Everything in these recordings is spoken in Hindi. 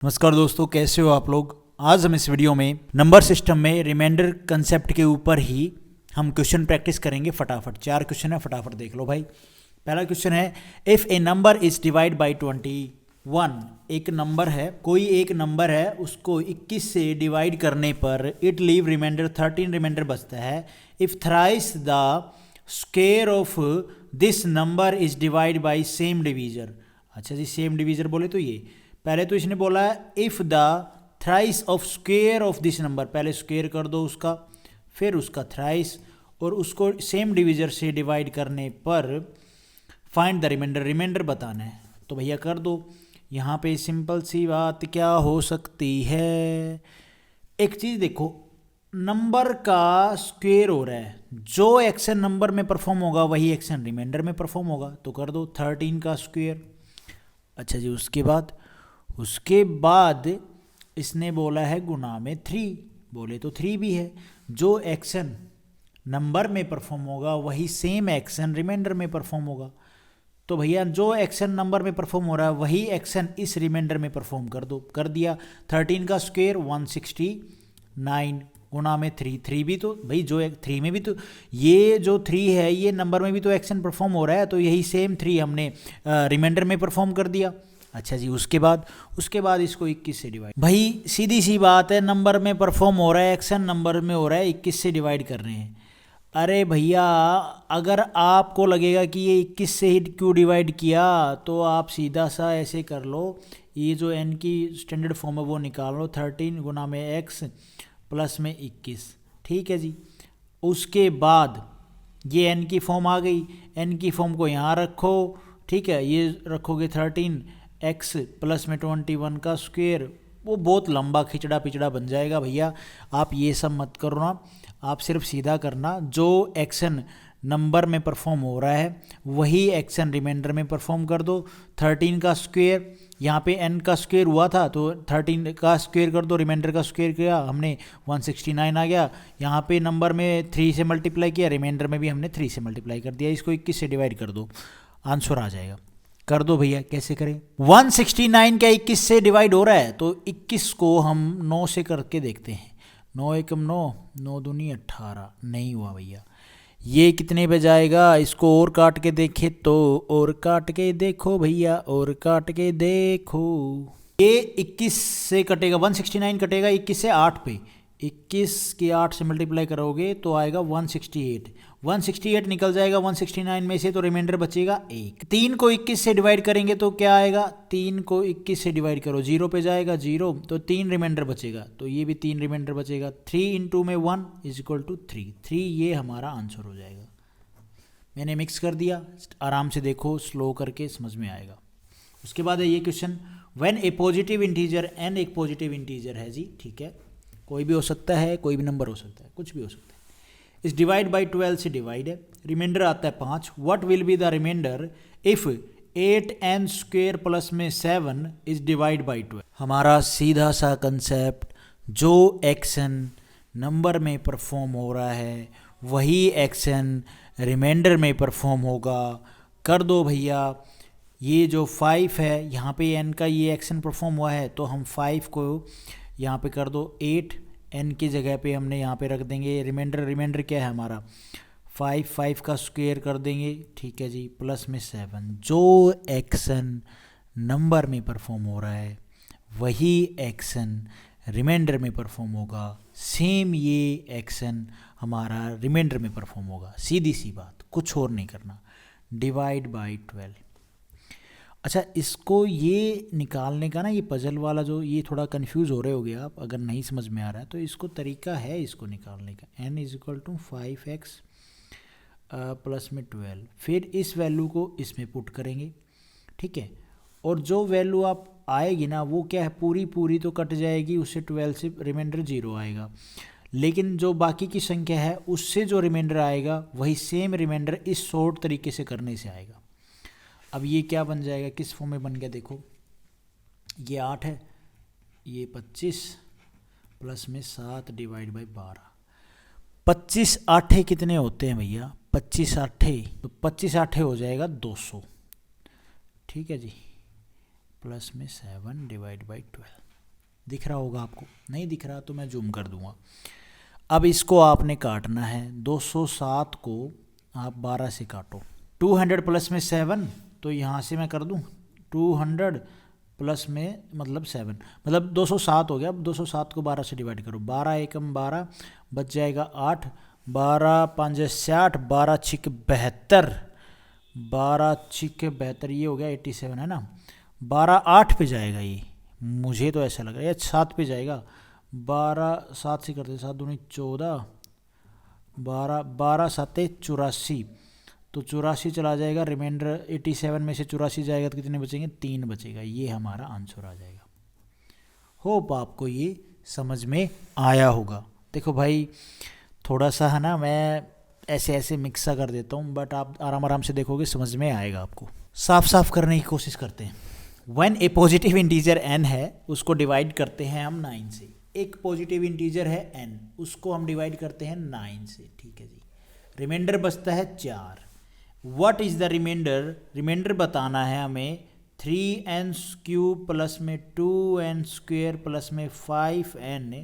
नमस्कार दोस्तों, कैसे हो आप लोग। आज हम इस वीडियो में नंबर सिस्टम में रिमाइंडर कंसेप्ट के ऊपर ही हम क्वेश्चन प्रैक्टिस करेंगे। फटाफट 4 क्वेश्चन है, फटाफट देख लो भाई। पहला क्वेश्चन है, if A number is divide by 21, एक नंबर है, कोई एक नंबर है, उसको 21 से डिवाइड करने पर इट लीव रिमाइंडर 13 रिमाइंडर बचता है। If thrice the square of this number is divide by same divisor. अच्छा जी, सेम डिवीजर बोले तो ये पहले तो इसने बोला है if the thrice of square of this number, पहले स्क्वायर कर दो उसका, फिर उसका थ्राइस, और उसको सेम डिवीजर से डिवाइड करने पर फाइंड द रिमाइंडर, रिमाइंडर बताना है। तो भैया कर दो। यहाँ पे सिंपल सी बात क्या हो सकती है, एक चीज़ देखो, नंबर का स्क्वायर हो रहा है, जो एक्शन नंबर में परफॉर्म होगा वही एक्शन रिमाइंडर में परफॉर्म होगा। तो कर दो 13 का स्क्वायर। अच्छा जी, उसके बाद इसने बोला है गुना में 3, बोले तो 3 भी है। जो एक्शन नंबर में परफॉर्म होगा वही सेम एक्शन रिमाइंडर में परफॉर्म होगा। तो भैया जो एक्शन नंबर में परफॉर्म हो रहा है वही एक्शन इस रिमाइंडर में परफॉर्म कर दो। कर दिया। 13 का स्क्वायर 169 गुना में 3, 3 भी तो भाई जो 3 में भी तो ये जो 3 है ये नंबर में भी तो एक्शन परफॉर्म हो रहा है, तो यही सेम 3 हमने रिमाइंडर में परफॉर्म कर दिया। अच्छा जी, उसके बाद इसको 21 से डिवाइड। भाई सीधी सी बात है, नंबर में परफॉर्म हो रहा है, एक्शन नंबर में हो रहा है, 21 से डिवाइड कर रहे हैं। अरे भैया, अगर आपको लगेगा कि ये 21 से ही क्यों डिवाइड किया, तो आप सीधा सा ऐसे कर लो, ये जो n की स्टैंडर्ड फॉर्म है वो निकाल लो, 13 गुना में x प्लस में 21। ठीक है जी। उसके बाद ये n की फॉर्म आ गई, n की फॉर्म को यहाँ रखो। ठीक है, ये रखोगे 13 x प्लस में 21 का स्क्वायर, वो बहुत लंबा खिचड़ा पिचड़ा बन जाएगा। भैया आप ये सब मत करो ना, आप सिर्फ सीधा करना, जो एक्शन नंबर में परफॉर्म हो रहा है वही एक्शन रिमाइंडर में परफॉर्म कर दो। 13 का स्क्वायर, यहाँ पे n का स्क्वायर हुआ था तो 13 का स्क्वायर कर दो, रिमाइंडर का स्क्वायर किया हमने 169 आ गया। यहाँ पे नंबर में 3 से मल्टीप्लाई किया, रिमाइंडर में भी हमने 3 से मल्टीप्लाई कर दिया। इसको 21 से डिवाइड कर दो, आंसर आ जाएगा। कर दो भैया, कैसे करें। 169 क्या 21 से डिवाइड हो रहा है, तो 21 को हम 9 से करके देखते हैं। 9 एकम 9, 9 दूनी 18, नहीं हुआ भैया। ये कितने पे जाएगा, इसको और काट के देखे तो, और काट के देखो भैया, और काट के देखो। ये 21 से कटेगा, 169 कटेगा 21 से 8 पे, 21 की 8 से मल्टीप्लाई करोगे तो आएगा 168। 168 निकल जाएगा 169 में से, तो रिमाइंडर बचेगा 1। 3 को 21 से डिवाइड करेंगे तो क्या आएगा, 3 को 21 से डिवाइड करो, 0 पे जाएगा 0, तो 3 रिमाइंडर बचेगा, तो ये भी 3 रिमाइंडर बचेगा। 3 इंटू में 1 इज इक्वल टू 3, ये हमारा आंसर हो जाएगा। मैंने मिक्स कर दिया, आराम से देखो, स्लो करके समझ में आएगा। उसके बाद है ये question, when A positive integer, n एक पॉजिटिव इंटीजर है जी, ठीक है, कोई भी हो सकता है, कोई भी नंबर हो सकता है, कुछ भी हो सकता है, इस डिवाइड बाई 12 से डिवाइड है, रिमाइंडर आता है 5। What will be the remainder if 8n square plus में 7 इज डिवाइड बाई 12। हमारा सीधा सा कंसेप्ट, जो एक्शन नंबर में परफॉर्म हो रहा है वही एक्शन रिमाइंडर में परफॉर्म होगा। कर दो भैया। ये जो 5 है, यहाँ पे n का ये एक्शन परफॉर्म हुआ है, तो हम 5 को यहाँ पे कर दो 8, n की जगह पे हमने यहाँ पे रख देंगे रिमाइंडर क्या है हमारा 5 का स्क्वायर कर देंगे। ठीक है जी, प्लस में 7। जो एक्शन नंबर में परफॉर्म हो रहा है वही एक्शन रिमाइंडर में परफॉर्म होगा, सेम ये एक्शन हमारा रिमाइंडर में परफॉर्म होगा। सीधी सी बात, कुछ और नहीं करना। Divide by 12। अच्छा, इसको ये निकालने का ना, ये पजल वाला जो, ये थोड़ा कंफ्यूज हो रहे होगे आप, अगर नहीं समझ में आ रहा है तो इसको तरीका है इसको निकालने का। n is equal to 5x plus में 12, फिर इस वैल्यू को इसमें पुट करेंगे। ठीक है, और जो वैल्यू आप आएगी ना वो क्या है, पूरी तो कट जाएगी, उससे 12 से रिमाइंडर 0 आएगा, लेकिन जो बाकी की संख्या है उससे जो रिमाइंडर आएगा वही सेम रिमाइंडर इस शॉर्ट तरीके से करने से आएगा। अब ये क्या बन जाएगा, किस फॉर्म में बन गया, देखो ये 8 है, ये 25 प्लस में 7 डिवाइड बाई 12। 25 आठे कितने होते हैं भैया, 25 आठे, तो 25 आठे हो जाएगा 200। ठीक है जी, प्लस में 7 डिवाइड बाई 12। दिख रहा होगा आपको, नहीं दिख रहा तो मैं जूम कर दूंगा। अब इसको आपने काटना है, 207 को आप 12 से काटो, 200 प्लस में 7, तो यहाँ से मैं कर दूँ 200 प्लस में मतलब 7, मतलब 207 हो गया। अब 207 को 12 से डिवाइड करो, 12 एकम 12, बच जाएगा 8, 12 5 60, 12 छिक 72, 12 छिक 72, ये हो गया 87 है ना। 12 8 पे जाएगा ये, मुझे तो ऐसा लग रहा है, 7 पे जाएगा। 12 7 से करते, 7 दूनी 14, 12 12 7 84, तो 84 चला जाएगा, रिमाइंडर 87 में से 84 जाएगा तो कितने बचेंगे, 3 बचेगा। ये हमारा आंसर आ जाएगा। होप आपको ये समझ में आया होगा। देखो भाई थोड़ा सा है ना, मैं ऐसे ऐसे मिक्सा कर देता हूँ, बट आप आराम आराम से देखोगे समझ में आएगा आपको। साफ साफ करने की कोशिश करते हैं। When A positive integer n है, उसको डिवाइड करते हैं हम 9 से। एक पॉजिटिव इंटीजर है n, उसको हम डिवाइड करते हैं 9 से, ठीक है जी। रिमाइंडर बचता है 4। What is the remainder, remainder बताना है हमें 3n क्यूब प्लस में 2n स्क्वेयर प्लस में 5n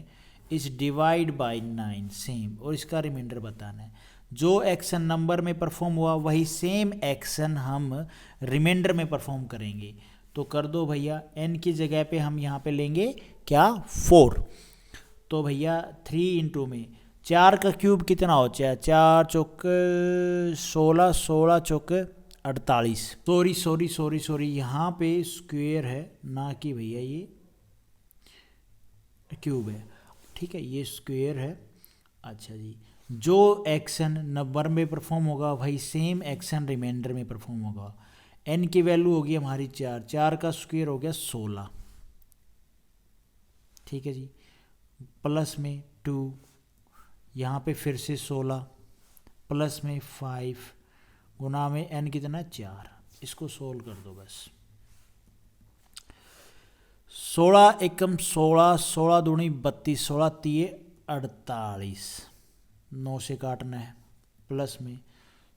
is divide by 9 same, और इसका रिमाइंडर बताना है। जो एक्शन नंबर में परफॉर्म हुआ वही सेम एक्शन हम रिमाइंडर में परफॉर्म करेंगे। तो कर दो भैया, n की जगह पे हम यहाँ पे लेंगे क्या 4, तो भैया 3 इंटू में 4 का क्यूब कितना हो जाए, 4 चौक 16, 16 चौक 48, सॉरी यहाँ पे स्क्वेयर है ना कि भैया ये क्यूब है, ठीक है, ये स्क्वेयर है। अच्छा जी, जो एक्शन नंबर में परफॉर्म होगा वही सेम एक्शन रिमाइंडर में परफॉर्म होगा। n की वैल्यू होगी हमारी 4, 4 का स्क्वायर हो गया 16, ठीक है जी, प्लस में 2, यहाँ पे फिर से 16, प्लस में 5, गुना में n कितना 4, इसको सोल्व कर दो बस। 16 एकम 16, 16 दूनी 32, 16 तीये 48, 9 से काटना है, प्लस में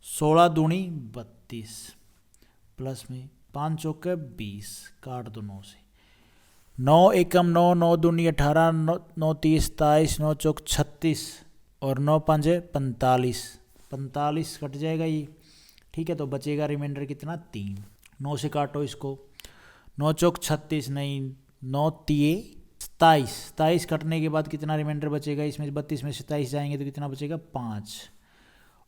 16 दूनी 32, प्लस में 5 चौके 20, काट दो 9 से, 9 एकम 9, 9 दूनी 18, 9 30 27, 9 चौक 36 और 9 5 45, 45 कट जाएगा ये, ठीक है। तो बचेगा रिमाइंडर कितना 3, 9 से काटो इसको, 9 चौक 36 नहीं, 9 तिये 27, 27 कटने के बाद कितना रिमाइंडर बचेगा, इसमें 32 में 27 जाएंगे तो कितना बचेगा 5,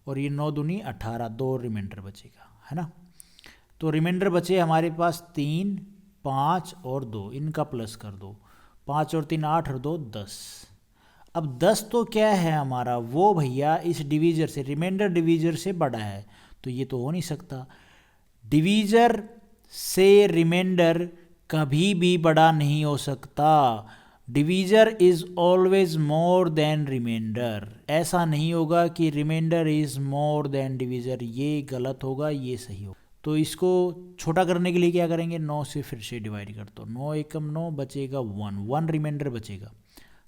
और ये 9 दूनी 18, 2 रिमाइंडर बचेगा, है ना। तो रिमाइंडर बचे हमारे पास 3, 5 और 2, इनका प्लस कर दो, 5 और 3 8 और 2 10। अब 10 तो क्या है हमारा, वो भैया इस डिवीजर से, रिमाइंडर डिवीजर से बड़ा है, तो ये तो हो नहीं सकता। डिवीजर से रिमाइंडर कभी भी बड़ा नहीं हो सकता। Divisor is always more than remainder, ऐसा नहीं होगा कि remainder is more than divisor, ये गलत होगा, ये सही होगा। तो इसको छोटा करने के लिए क्या करेंगे, 9 से फिर से डिवाइड कर दो, 9 एकम 9 बचेगा 1 रिमाइंडर बचेगा,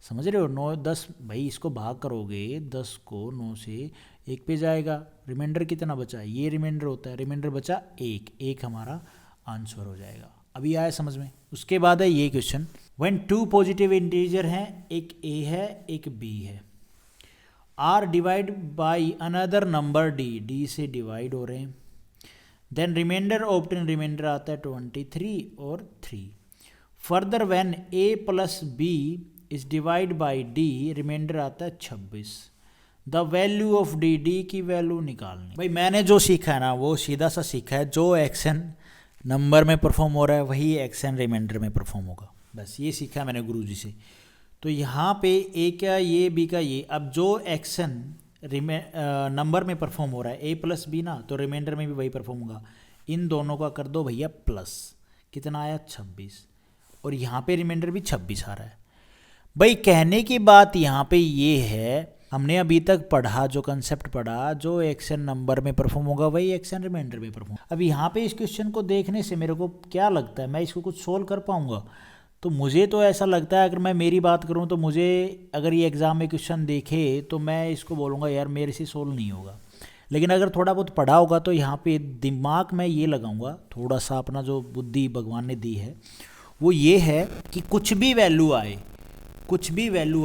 समझ रहे हो। 9 10 भाई इसको भाग करोगे, 10 को 9 से 1 पे जाएगा, रिमाइंडर कितना बचा, ये रिमाइंडर होता है, रिमाइंडर बचा 1 हमारा आंसर हो जाएगा। अभी आया समझ में। उसके बाद है ये क्वेश्चन, व्हेन 2 पॉजिटिव इंटीजर हैं, एक a है एक b है, are divide by another number d से डिवाइड हो रहे हैं, देन रिमाइंडर ऑब्टेन, रिमाइंडर आता है 23 और 3। Further when a plus b is divide by d, remainder आता है 26। द वैल्यू ऑफ d की वैल्यू निकालनी। भाई मैंने जो सीखा है ना वो सीधा सा सीखा है, जो एक्शन नंबर में परफॉर्म हो रहा है वही एक्शन रिमाइंडर में परफॉर्म होगा, बस ये सीखा है मैंने गुरुजी से। तो यहाँ पे ए का ये, बी का ये, अब जो एक्शन नंबर में परफॉर्म हो रहा है ए प्लस बी ना, तो रिमाइंडर में भी वही परफॉर्म होगा। इन दोनों का कर दो भैया प्लस, कितना आया 26, और यहाँ पे रिमाइंडर भी 26 आ रहा है। भाई कहने की बात यहाँ पे ये है, हमने अभी तक पढ़ा, जो कंसेप्ट पढ़ा, जो एक्शन नंबर में परफॉर्म होगा वही एक्शन रिमाइंडर में परफॉर्म। अब यहाँ पे इस क्वेश्चन को देखने से मेरे को क्या लगता है, मैं इसको कुछ सोल्व कर पाऊँगा? तो मुझे तो ऐसा लगता है, अगर मैं मेरी बात करूँ तो मुझे, अगर ये एग्ज़ाम में क्वेश्चन देखे तो मैं इसको बोलूँगा यार मेरे से सोल्व नहीं होगा। लेकिन अगर थोड़ा बहुत पढ़ा होगा तो यहाँ पे दिमाग में ये लगाऊंगा, थोड़ा सा अपना जो बुद्धि भगवान ने दी है वो ये है कि कुछ भी वैल्यू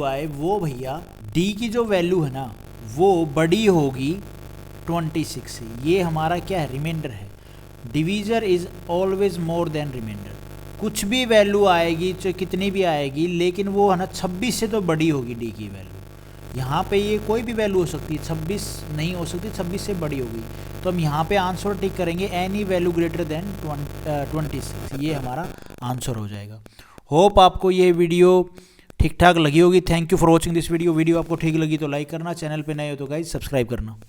आए वो भैया डी की जो वैल्यू है ना वो बड़ी होगी 26 से। ये हमारा क्या है, रिमाइंडर है। Divisor is always more than remainder. कुछ भी वैल्यू आएगी, चाहे कितनी भी आएगी, लेकिन वो है ना 26 से तो बड़ी होगी डी की वैल्यू। यहाँ पे ये कोई भी वैल्यू हो सकती है, 26 नहीं हो सकती, 26 से बड़ी होगी। तो हम यहाँ पे आंसर टिक करेंगे एनी वैल्यू ग्रेटर देन 26। ये हमारा आंसर हो जाएगा। होप आपको ये वीडियो ठीक ठाक लगी होगी। Thank you for watching this video. Video आपको ठीक लगी तो लाइक करना, चैनल पे नए हो तो गाइज सब्सक्राइब करना।